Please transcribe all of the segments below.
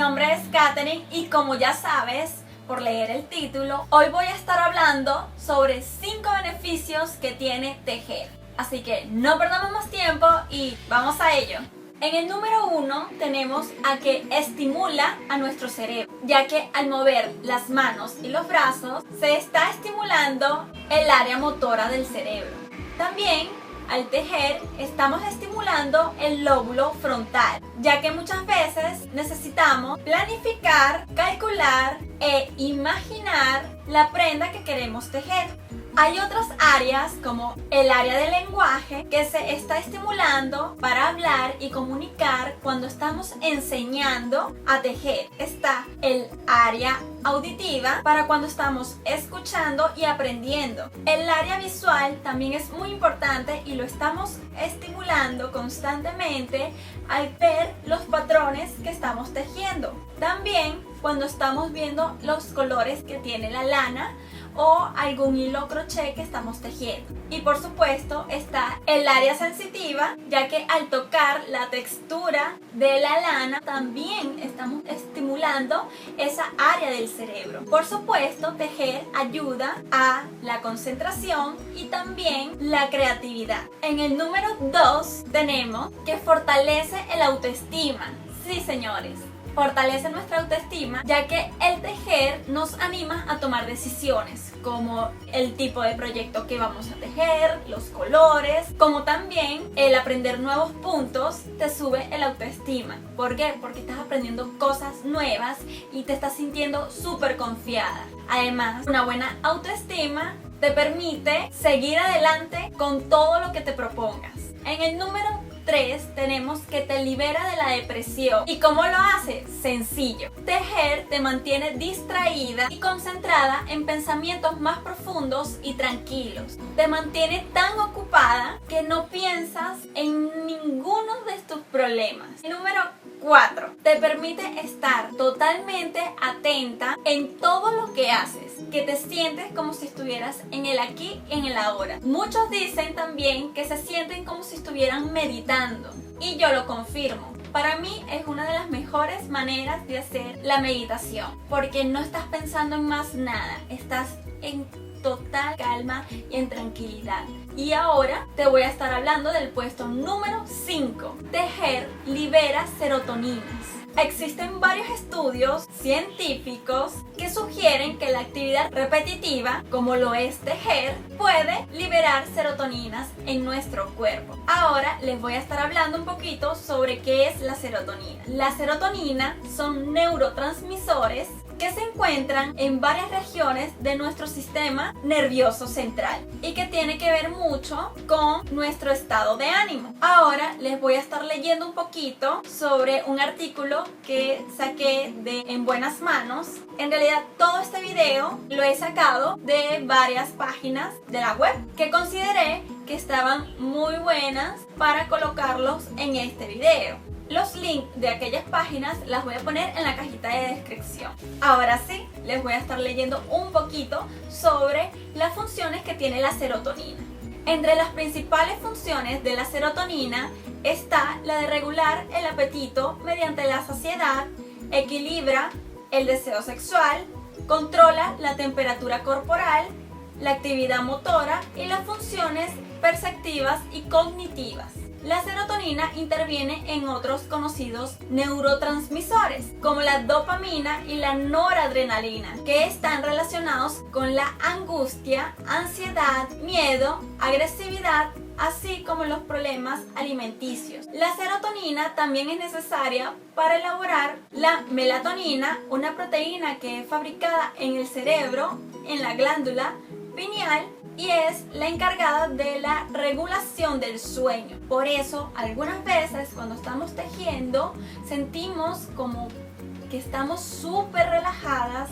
nombre es Katherine y como ya sabes por leer el título, hoy voy a estar hablando sobre 5 beneficios que tiene tejer. Así que no perdamos más tiempo y vamos a ello. En el número 1 tenemos a que estimula a nuestro cerebro, ya que al mover las manos y los brazos se está estimulando el área motora del cerebro. También al tejer estamos estimulando el lóbulo frontal, ya que muchas veces necesitamos planificar, calcular e imaginar la prenda que queremos tejer. Hay otras áreas como el área del lenguaje que se está estimulando para hablar y comunicar cuando estamos enseñando a tejer. Está el área auditiva para cuando estamos escuchando y aprendiendo. El área visual también es muy importante y lo estamos estimulando constantemente al ver los patrones que estamos tejiendo. También cuando estamos viendo los colores que tiene la lana o algún hilo crochet que estamos tejiendo. Y por supuesto está el área sensitiva, ya que al tocar la textura de la lana también estamos estimulando esa área del cerebro. Por supuesto, tejer ayuda a la concentración y también la creatividad. En el número 2 tenemos que fortalece el autoestima. Sí, señores, fortalece nuestra autoestima, ya que el tejer nos anima a tomar decisiones, como el tipo de proyecto que vamos a tejer, los colores, como también el aprender nuevos puntos te sube el autoestima. ¿Por qué? Porque estás aprendiendo cosas nuevas y te estás sintiendo súper confiada. Además, una buena autoestima te permite seguir adelante con todo lo que te propongas. En el número 3 tenemos que te libera de la depresión. ¿Y cómo lo hace? Sencillo. Tejer te mantiene distraída y concentrada en pensamientos más profundos y tranquilos. Te mantiene tan ocupada que no piensas en ninguno de tus problemas. Número 4. Te permite estar totalmente atenta en todo lo que haces, que te sientes como si estuvieras en el aquí y en el ahora. Muchos dicen también que se sienten como si estuvieran meditando y yo lo confirmo. Para mí es una de las mejores maneras de hacer la meditación, porque no estás pensando en más nada, estás en total calma y en tranquilidad. Y ahora te voy a estar hablando del puesto número 5. Tejer libera serotoninas. Existen varios estudios científicos que sugieren que la actividad repetitiva, como lo es tejer, puede liberar serotoninas en nuestro cuerpo. Ahora les voy a estar hablando un poquito sobre qué es la serotonina. La serotonina son neurotransmisores que se encuentran en varias regiones de nuestro sistema nervioso central y que tiene que ver mucho con nuestro estado de ánimo. Ahora les voy a estar leyendo un poquito sobre un artículo que saqué de En Buenas Manos. En realidad todo este video lo he sacado de varias páginas de la web que consideré que estaban muy buenas para colocarlos en este video. Los links de aquellas páginas las voy a poner en la cajita de descripción. Ahora sí, les voy a estar leyendo un poquito sobre las funciones que tiene la serotonina. Entre las principales funciones de la serotonina está la de regular el apetito mediante la saciedad, equilibra el deseo sexual, controla la temperatura corporal, la actividad motora y las funciones perceptivas y cognitivas. La serotonina interviene en otros conocidos neurotransmisores, como la dopamina y la noradrenalina, que están relacionados con la angustia, ansiedad, miedo, agresividad, así como los problemas alimenticios. La serotonina también es necesaria para elaborar la melatonina, una proteína que es fabricada en el cerebro, en la glándula pineal, y es la encargada de la regulación del sueño. Por eso, algunas veces cuando estamos tejiendo, sentimos como que estamos súper relajadas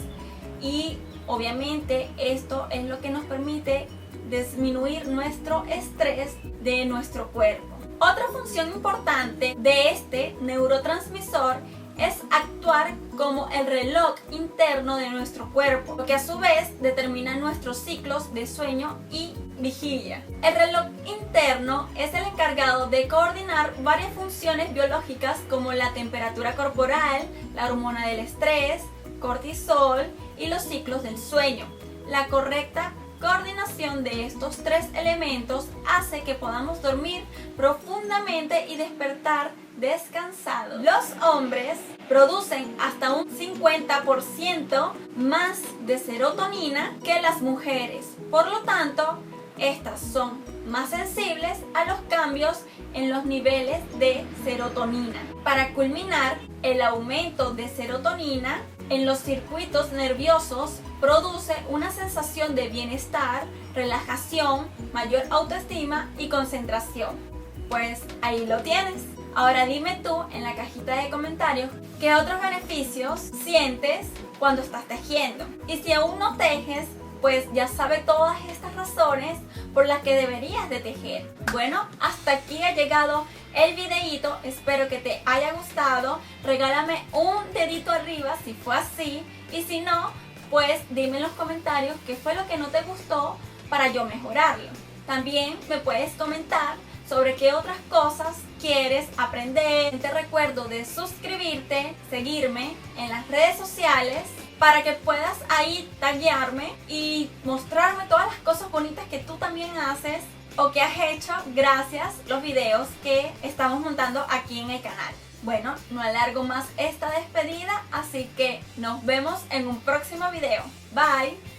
y obviamente esto es lo que nos permite disminuir nuestro estrés de nuestro cuerpo. Otra función importante de este neurotransmisor es actuar como el reloj interno de nuestro cuerpo, lo que a su vez determina nuestros ciclos de sueño y vigilia. El reloj interno es el encargado de coordinar varias funciones biológicas como la temperatura corporal, la hormona del estrés, cortisol y los ciclos del sueño. La correcta coordinación de estos tres elementos hace que podamos dormir profundamente y despertar descansados. Los hombres producen hasta un 50% más de serotonina que las mujeres. Por lo tanto, estas son más sensibles a los cambios en los niveles de serotonina. Para culminar, el aumento de serotonina en los circuitos nerviosos produce una sensación de bienestar, relajación, mayor autoestima y concentración. Pues ahí lo tienes. Ahora dime tú en la cajita de comentarios qué otros beneficios sientes cuando estás tejiendo. Y si aún no tejes, pues ya sabes todas estas razones por las que deberías de tejer. Bueno, hasta aquí ha llegado el videíto, espero que te haya gustado. Regálame un dedito arriba si fue así, y si no, pues dime en los comentarios qué fue lo que no te gustó para yo mejorarlo. También me puedes comentar sobre qué otras cosas quieres aprender. Te recuerdo de suscribirte, seguirme en las redes sociales para que puedas ahí taguearme y mostrarme todas las cosas bonitas que tú también haces o que has hecho gracias a los videos que estamos montando aquí en el canal. Bueno, no alargo más esta despedida, así que nos vemos en un próximo video. Bye.